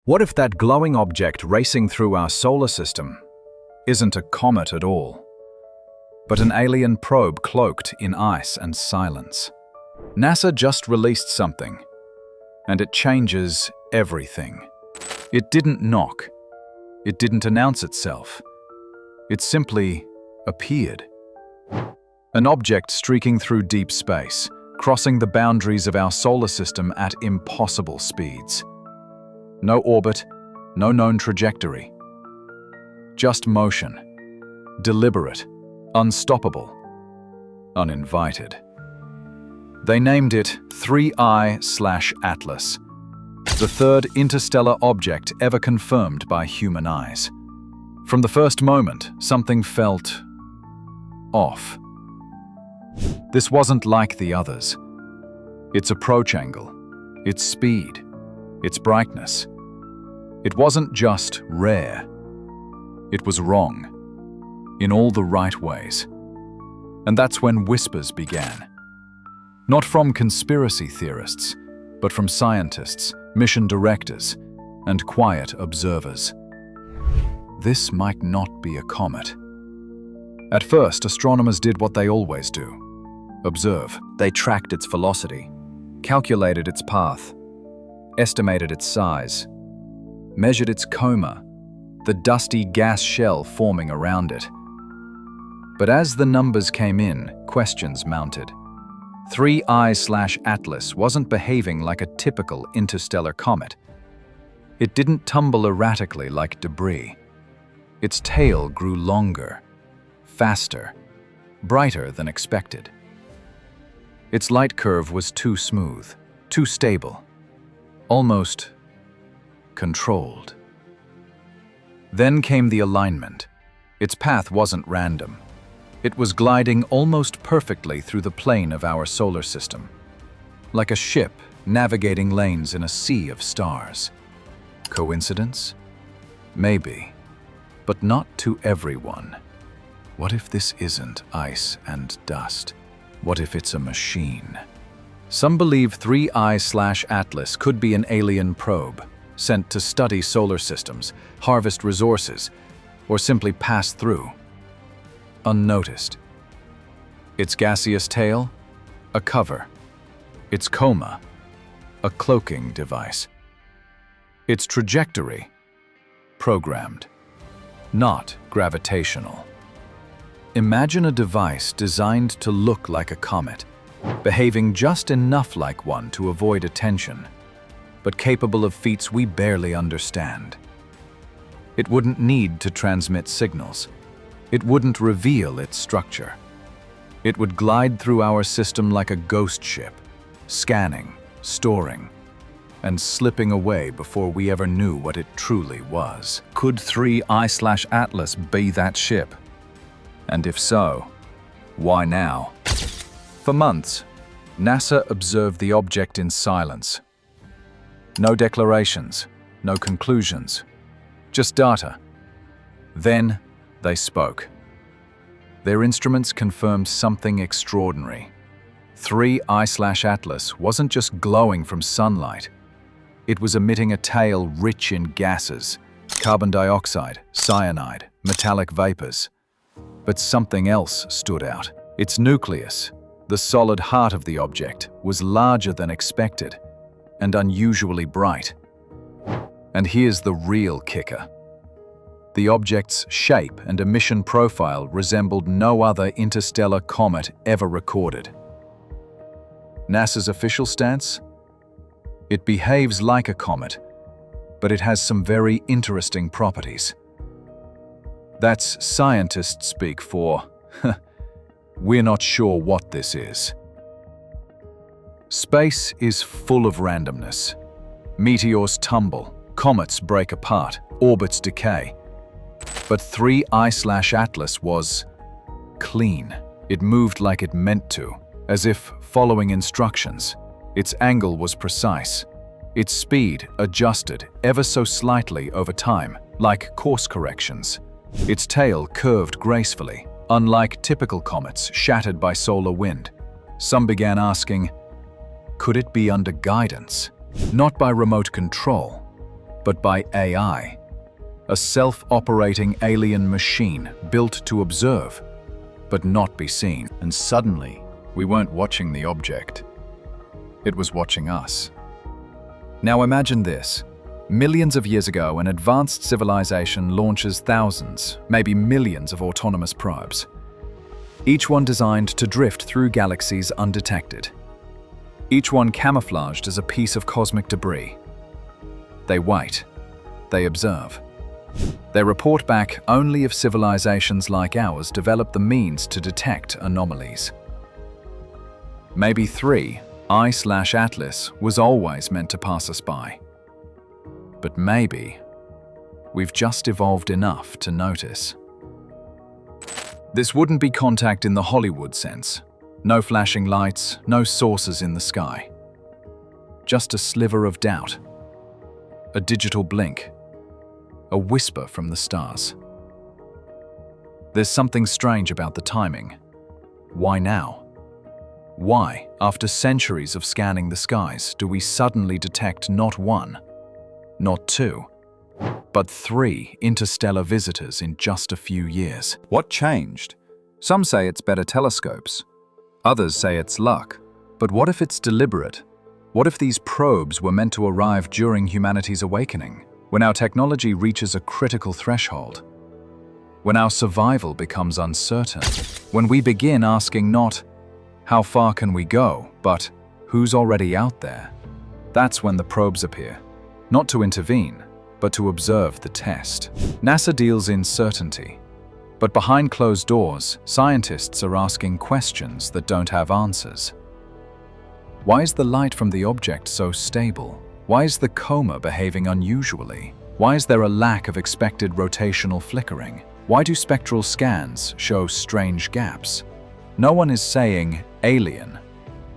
What if that glowing object racing through our solar system isn't a comet at all, but an alien probe cloaked in ice and silence? NASA just released something, and it changes everything. It didn't knock. It didn't announce itself. It simply appeared. An object streaking through deep space, crossing the boundaries of our solar system at impossible speeds. No orbit, no known trajectory. Just motion. Deliberate, unstoppable, uninvited. They named it 3I/Atlas, the third interstellar object ever confirmed by human eyes. From the first moment, something felt off. This wasn't like the others. Its approach angle, its speed, its brightness. It wasn't just rare. It was wrong, in all the right ways. And that's when whispers began. Not from conspiracy theorists, but from scientists, mission directors, and quiet observers. This might not be a comet. At first, astronomers did what they always do: observe. They tracked its velocity, calculated its path, estimated its size, measured its coma, the dusty gas shell forming around it. But as the numbers came in, questions mounted. 3I/Atlas wasn't behaving like a typical interstellar comet. It didn't tumble erratically like debris. Its tail grew longer, faster, brighter than expected. Its light curve was too smooth, too stable, almost controlled. Then came the alignment. Its path wasn't random. It was gliding almost perfectly through the plane of our solar system, like a ship navigating lanes in a sea of stars. Coincidence? Maybe, but not to everyone. What if this isn't ice and dust? What if it's a machine? Some believe 3I/Atlas could be an alien probe, sent to study solar systems, harvest resources, or simply pass through, unnoticed. Its gaseous tail, a cover. Its coma, a cloaking device. Its trajectory, programmed, not gravitational. Imagine a device designed to look like a comet, behaving just enough like one to avoid attention, but capable of feats we barely understand. It wouldn't need to transmit signals. It wouldn't reveal its structure. It would glide through our system like a ghost ship, scanning, storing, and slipping away before we ever knew what it truly was. Could 3I/Atlas be that ship? And if so, why now? For months, NASA observed the object in silence. No declarations, no conclusions, just data. Then they spoke. Their instruments confirmed something extraordinary. 3I/Atlas wasn't just glowing from sunlight. It was emitting a tail rich in gases, carbon dioxide, cyanide, metallic vapors. But something else stood out. Its nucleus, the solid heart of the object, was larger than expected and unusually bright. And here's the real kicker. The object's shape and emission profile resembled no other interstellar comet ever recorded. NASA's official stance? It behaves like a comet, but it has some very interesting properties. That's scientist speak for, we're not sure what this is. Space is full of randomness. Meteors tumble, comets break apart, orbits decay. But 3I/Atlas was clean. It moved like it meant to, as if following instructions. Its angle was precise. Its speed adjusted ever so slightly over time, like course corrections. Its tail curved gracefully, unlike typical comets shattered by solar wind. Some began asking, could it be under guidance? Not by remote control, but by AI, a self-operating alien machine built to observe, but not be seen. And suddenly, we weren't watching the object. It was watching us. Now imagine this. Millions of years ago, an advanced civilization launches thousands, maybe millions of autonomous probes, each one designed to drift through galaxies undetected. Each one camouflaged as a piece of cosmic debris. They wait. They observe. They report back only if civilizations like ours develop the means to detect anomalies. Maybe 3I/Atlas was always meant to pass us by. But maybe we've just evolved enough to notice. This wouldn't be contact in the Hollywood sense. No flashing lights, no saucers in the sky. Just a sliver of doubt. A digital blink. A whisper from the stars. There's something strange about the timing. Why now? Why, after centuries of scanning the skies, do we suddenly detect not one, not two, but 3 interstellar visitors in just a few years? What changed? Some say it's better telescopes. Others say it's luck. But what if it's deliberate? What if these probes were meant to arrive during humanity's awakening, when our technology reaches a critical threshold? When our survival becomes uncertain? When we begin asking not, how far can we go, but who's already out there? That's when the probes appear, not to intervene, but to observe the test. NASA deals in certainty, but behind closed doors, scientists are asking questions that don't have answers. Why is the light from the object so stable? Why is the coma behaving unusually? Why is there a lack of expected rotational flickering? Why do spectral scans show strange gaps? No one is saying alien,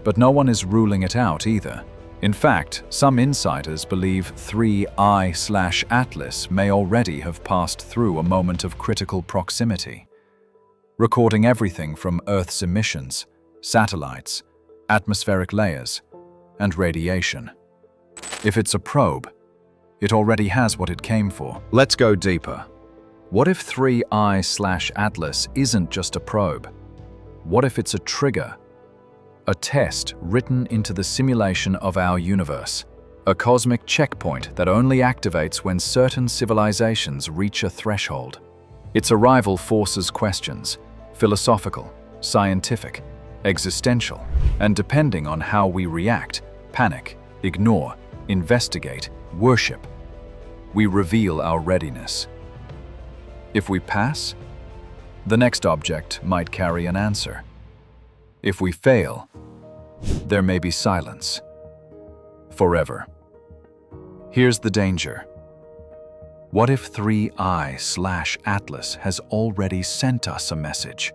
but no one is ruling it out either. In fact, some insiders believe 3I/Atlas may already have passed through a moment of critical proximity, recording everything from Earth's emissions, satellites, atmospheric layers, and radiation. If it's a probe, it already has what it came for. Let's go deeper. What if 3I/Atlas isn't just a probe? What if it's a trigger? A test written into the simulation of our universe. A cosmic checkpoint that only activates when certain civilizations reach a threshold. Its arrival forces questions, philosophical, scientific, existential, and depending on how we react, panic, ignore, investigate, worship, we reveal our readiness. If we pass, the next object might carry an answer. If we fail, there may be silence. Forever. Here's the danger. What if 3I/Atlas has already sent us a message,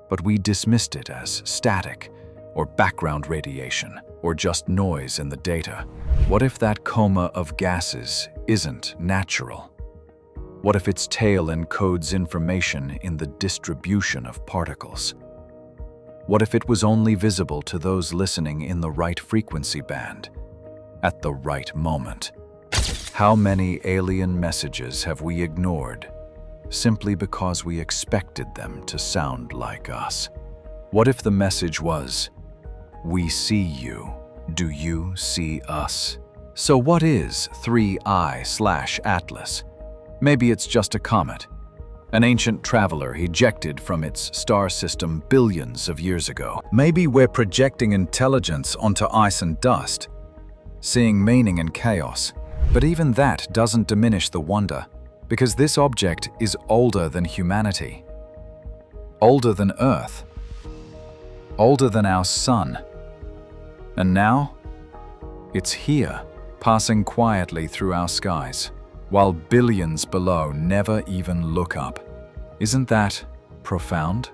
but we dismissed it as static, or background radiation, or just noise in the data? What if that coma of gases isn't natural? What if its tail encodes information in the distribution of particles? What if it was only visible to those listening in the right frequency band, at the right moment? How many alien messages have we ignored simply because we expected them to sound like us? What if the message was, "We see you, do you see us?" So what is 3I/Atlas? Maybe it's just a comet, an ancient traveler ejected from its star system billions of years ago. Maybe we're projecting intelligence onto ice and dust, seeing meaning in chaos. But even that doesn't diminish the wonder, because this object is older than humanity, older than Earth, older than our sun. And now, it's here, passing quietly through our skies, while billions below never even look up. Isn't that profound?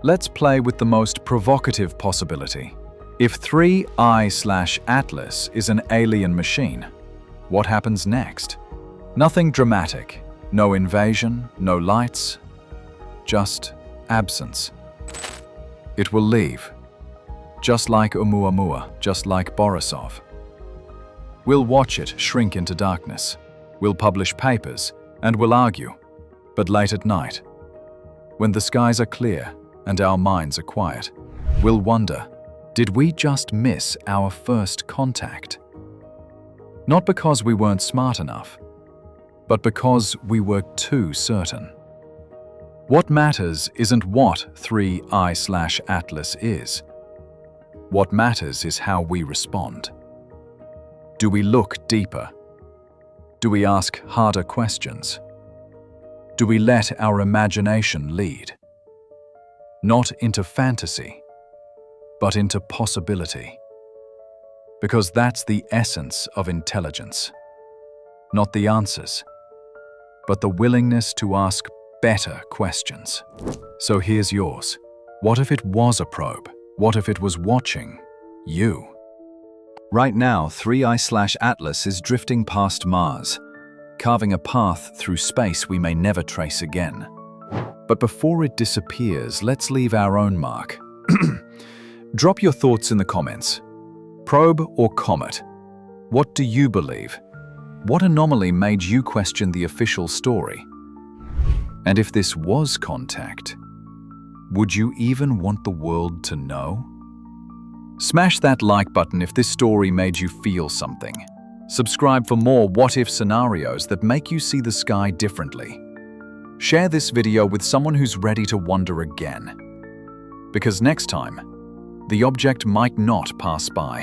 Let's play with the most provocative possibility. If 3I/Atlas is an alien machine, what happens next? Nothing dramatic, no invasion, no lights, just absence. It will leave, just like Oumuamua, just like Borisov. We'll watch it shrink into darkness, We'll publish papers and we'll argue, but late at night, when the skies are clear and our minds are quiet, we'll wonder, did we just miss our first contact? Not because we weren't smart enough, but because we were too certain. What matters isn't what 3I/Atlas is. What matters is how we respond. Do we look deeper? Do we ask harder questions? Do we let our imagination lead? Not into fantasy, but into possibility. Because that's the essence of intelligence. Not the answers, but the willingness to ask better questions. So here's yours. What if it was a probe? What if it was watching you? Right now, 3I/Atlas is drifting past Mars, carving a path through space we may never trace again. But before it disappears, let's leave our own mark. Drop your thoughts in the comments. Probe or comet? What do you believe? What anomaly made you question the official story? And if this was contact, would you even want the world to know? Smash that like button if this story made you feel something. Subscribe for more what-if scenarios that make you see the sky differently. Share this video with someone who's ready to wonder again. Because next time, the object might not pass by.